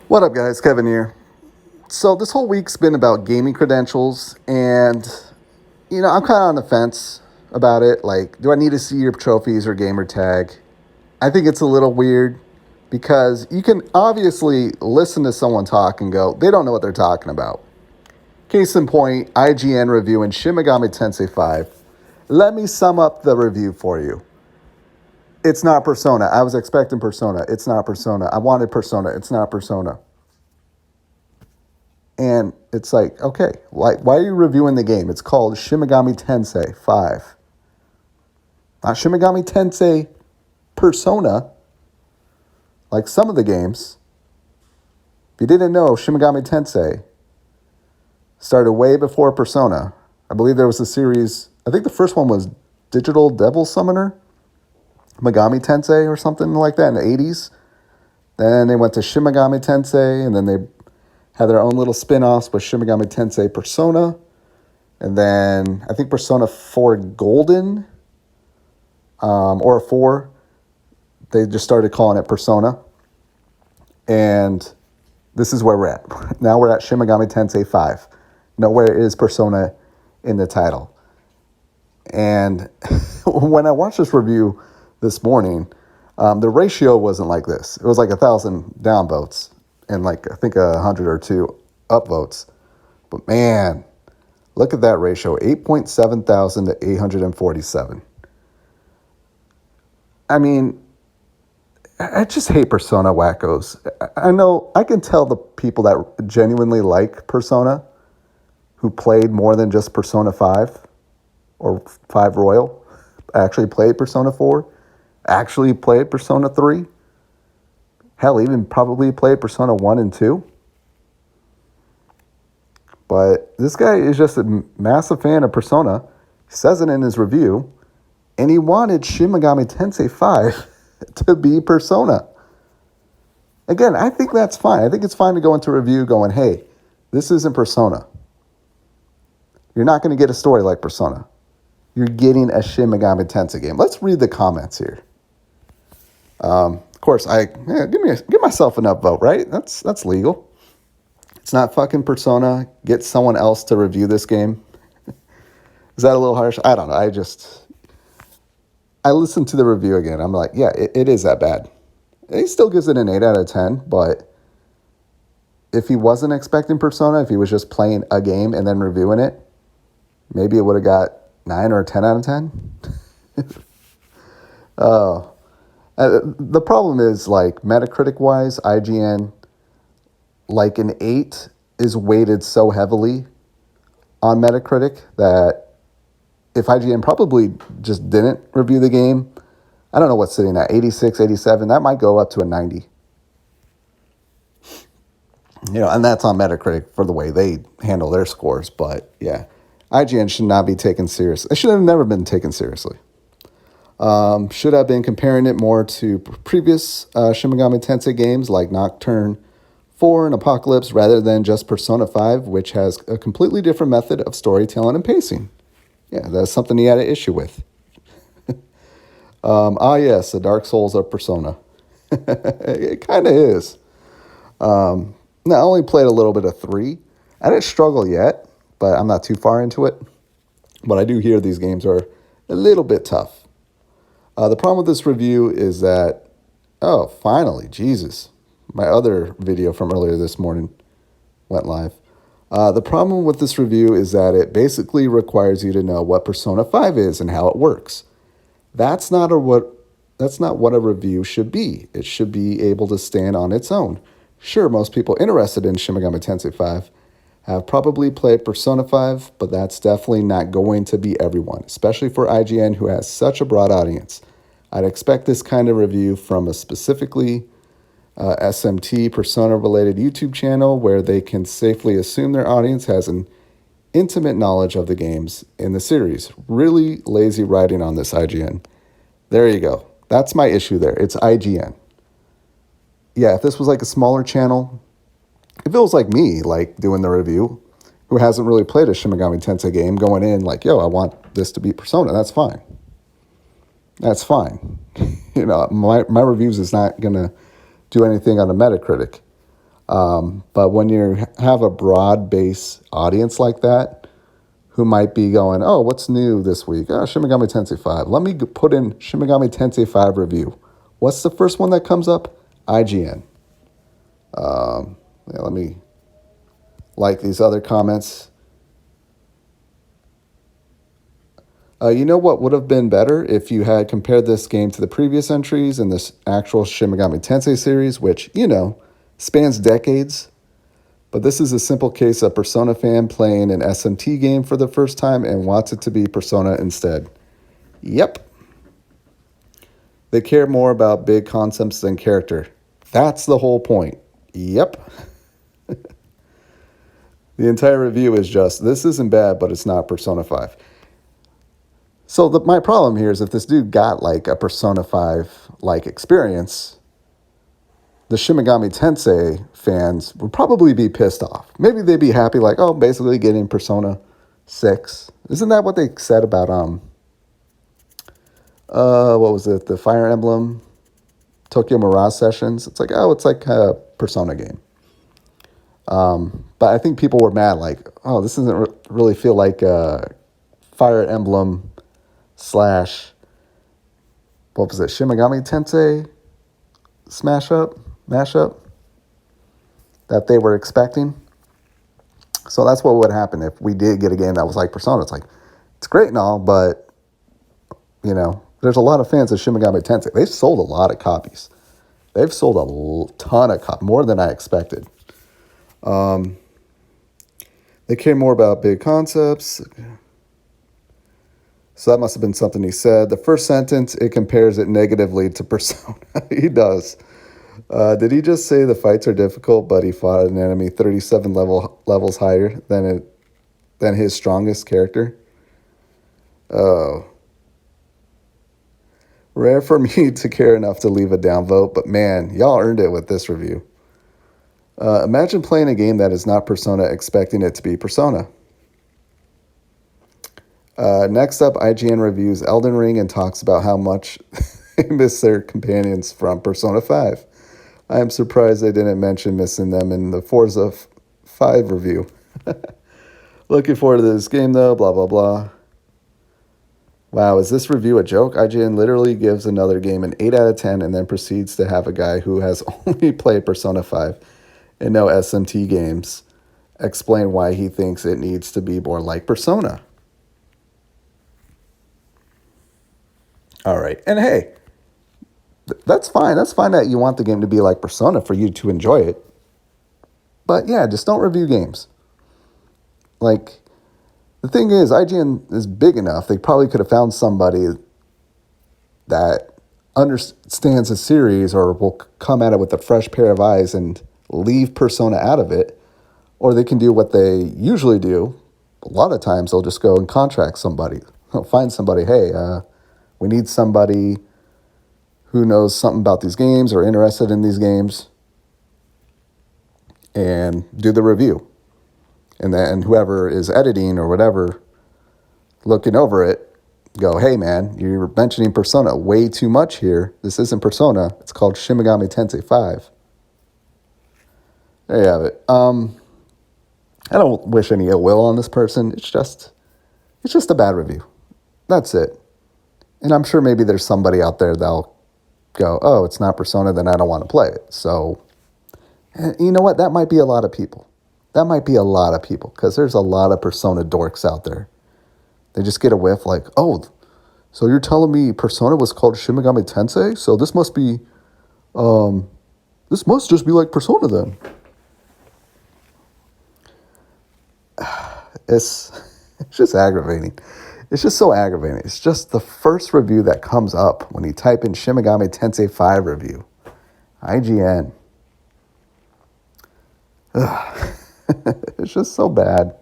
What up, guys? Kevin here. So this whole week's been about gaming credentials, and I'm kind of on the fence about it. Like, do I need to see your trophies or gamer tag? I think it's a little weird because you can obviously listen to someone talk and go, they don't know what they're talking about. Case in point, IGN reviewing Shin Megami Tensei V. Let me sum up the review for you. It's not Persona. I was expecting Persona. It's not Persona. I wanted Persona. It's not Persona. And it's like, okay, why are you reviewing the game? It's called Shin Megami Tensei V. Not Shin Megami Tensei Persona, like some of the games. If you didn't know, Shin Megami Tensei started way before Persona. I believe there was a series, I think the first one was Digital Devil Summoner, Megami Tensei or something like that in the 80s. Then they went to Shin Megami Tensei, and then they had their own little spin-offs with Shin Megami Tensei Persona. And then I think Persona 4 Golden, or 4, they just started calling it Persona. And this is where we're at. Now we're at Shin Megami Tensei V. Nowhere is Persona in the title. And when I watched this review this morning, the ratio wasn't like this. It was like 1,000 downvotes and like I think 100 or 2 upvotes. But man, look at that ratio, 8.7 thousand to 847. I mean, I just hate Persona wackos. I know, I can tell the people that genuinely like Persona, who played more than just Persona 5 or 5 Royal, actually played Persona 4, actually played Persona 3, hell, even probably played Persona 1 and 2. But this guy is just a massive fan of Persona. He says it in his review, and he wanted Shin Megami Tensei 5 to be Persona. Again, I think that's fine. I think it's fine to go into a review going, hey, this isn't Persona. You're not going to get a story like Persona. You're getting a Shin Megami Tensei game. Let's read the comments here. Of course, give myself an upvote, right? That's legal. It's not fucking Persona. Get someone else to review this game. Is that a little harsh? I don't know. I listened to the review again. I'm like, yeah, it is that bad. He still gives it an 8 out of 10, but if he wasn't expecting Persona, if he was just playing a game and then reviewing it, maybe it would have got 9 or 10 out of 10. Oh. The problem is, like, Metacritic-wise, IGN, like an 8 is weighted so heavily on Metacritic that if IGN probably just didn't review the game, I don't know what's sitting at, 86, 87, that might go up to a 90. And that's on Metacritic for the way they handle their scores. But, yeah, IGN should not be taken seriously. It should have never been taken seriously. Should have been comparing it more to previous Shin Megami Tensei games like Nocturne 4 and Apocalypse rather than just Persona 5, which has a completely different method of storytelling and pacing. Yeah, that's something he had an issue with. Yes, the Dark Souls of Persona. It kind of is. I only played a little bit of 3. I didn't struggle yet, but I'm not too far into it. But I do hear these games are a little bit tough. The problem with this review is that, finally, Jesus, my other video from earlier this morning went live. The problem with this review is that it basically requires you to know what Persona 5 is and how it works. That's not what a review should be. It should be able to stand on its own. Sure, most people interested in Shin Megami Tensei 5 have probably played Persona 5, but that's definitely not going to be everyone, especially for IGN, who has such a broad audience. I'd expect this kind of review from a specifically SMT Persona-related YouTube channel where they can safely assume their audience has an intimate knowledge of the games in the series. Really lazy writing on this, IGN. There you go. That's my issue there. It's IGN. Yeah, if this was like a smaller channel, if it was like me, like doing the review, who hasn't really played a Shin Megami Tensei game, going in like, I want this to be Persona, that's fine. That's fine. My reviews is not going to do anything on a Metacritic. But when you have a broad base audience like that, who might be going, oh, what's new this week? Oh, Shin Megami Tensei 5. Let me put in Shin Megami Tensei 5 review. What's the first one that comes up? IGN. Let me like these other comments. You know what would have been better if you had compared this game to the previous entries in this actual Shin Megami Tensei series, which, spans decades. But this is a simple case of Persona fan playing an SMT game for the first time and wants it to be Persona instead. Yep. They care more about big concepts than character. That's the whole point. Yep. The entire review is just, this isn't bad, but it's not Persona 5. So my problem here is if this dude got like a Persona 5 like experience, the Shin Megami Tensei fans would probably be pissed off. Maybe they'd be happy like, oh, basically getting Persona 6. Isn't that what they said about what was it? The Fire Emblem Tokyo Mirage Sessions. It's like, oh, it's like a Persona game. But I think people were mad like, oh, this doesn't really feel like Fire Emblem / what was it? Shin Megami Tensei mashup that they were expecting. So that's what would happen if we did get a game that was like Persona. It's like, it's great and all, but, there's a lot of fans of Shin Megami Tensei. They've sold a lot of copies. They've sold a ton of copies, more than I expected. They care more about big concepts. So that must have been something he said. The first sentence, it compares it negatively to Persona. He does. Did he just say the fights are difficult, but he fought an enemy 37 levels higher than his strongest character? Oh. Rare for me to care enough to leave a downvote, but man, y'all earned it with this review. Imagine playing a game that is not Persona expecting it to be Persona. Next up, IGN reviews Elden Ring and talks about how much they miss their companions from Persona 5. I am surprised they didn't mention missing them in the Forza 5 review. Looking forward to this game though, blah, blah, blah. Wow, is this review a joke? IGN literally gives another game an 8 out of 10 and then proceeds to have a guy who has only played Persona 5 and no SMT games explain why he thinks it needs to be more like Persona. All right. And hey, that's fine. That's fine that you want the game to be like Persona for you to enjoy it. But yeah, just don't review games. Like, the thing is, IGN is big enough. They probably could have found somebody that understands the series or will come at it with a fresh pair of eyes and leave Persona out of it. Or they can do what they usually do. A lot of times they'll just go and contract somebody. They'll find somebody, hey, we need somebody who knows something about these games or interested in these games and do the review. And then whoever is editing or whatever, looking over it, go, hey man, you're mentioning Persona way too much here. This isn't Persona. It's called Shin Megami Tensei 5. There you have it. I don't wish any ill will on this person. It's just a bad review. That's it. And I'm sure maybe there's somebody out there that'll go, oh, it's not Persona, then I don't want to play it. So, you know what? That might be a lot of people. Because there's a lot of Persona dorks out there. They just get a whiff like, oh, so you're telling me Persona was called Shin Megami Tensei? So this must just be like Persona then. It's just aggravating. It's just so aggravating. It's just the first review that comes up when you type in Shin Megami Tensei 5 review. IGN. Ugh. It's just so bad.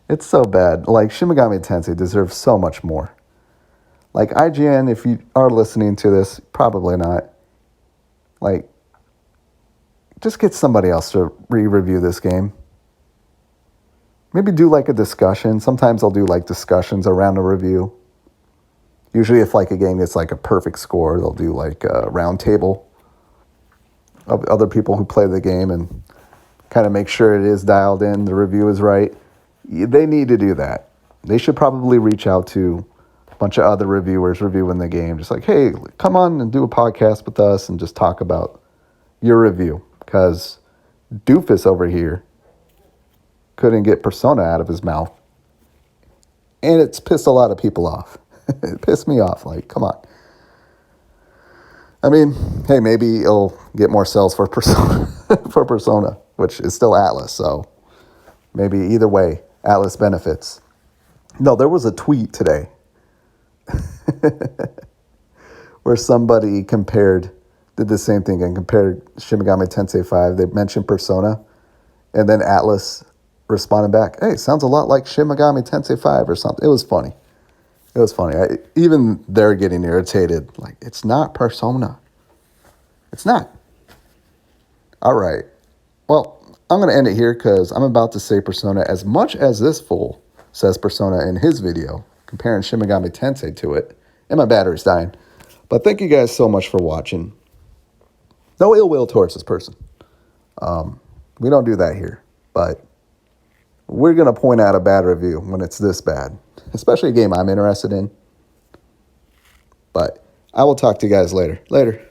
It's so bad. Like, Shin Megami Tensei deserves so much more. Like, IGN, if you are listening to this, probably not. Like, just get somebody else to re-review this game. Maybe do like a discussion. Sometimes I'll do like discussions around a review. Usually if like a game gets like a perfect score, they'll do like a round table of other people who play the game and kind of make sure it is dialed in, the review is right. They need to do that. They should probably reach out to a bunch of other reviewers reviewing the game. Just like, hey, come on and do a podcast with us and just talk about your review. Because Doofus over here couldn't get Persona out of his mouth. And it's pissed a lot of people off. It pissed me off. Like, come on. I mean, hey, maybe it'll get more sales for Persona, for Persona, which is still Atlas. So maybe either way, Atlas benefits. No, there was a tweet today where somebody did the same thing and compared Shin Megami Tensei V. They mentioned Persona, and then Atlas responded back, hey, sounds a lot like Shin Megami Tensei V or something. It was funny. It was funny. Even they're getting irritated. Like, it's not Persona. It's not. All right. Well, I'm going to end it here because I'm about to say Persona as much as this fool says Persona in his video, comparing Shin Megami Tensei to it, and my battery's dying. But thank you guys so much for watching. No ill will towards this person. We don't do that here. But we're going to point out a bad review when it's this bad, especially a game I'm interested in. But I will talk to you guys later. Later.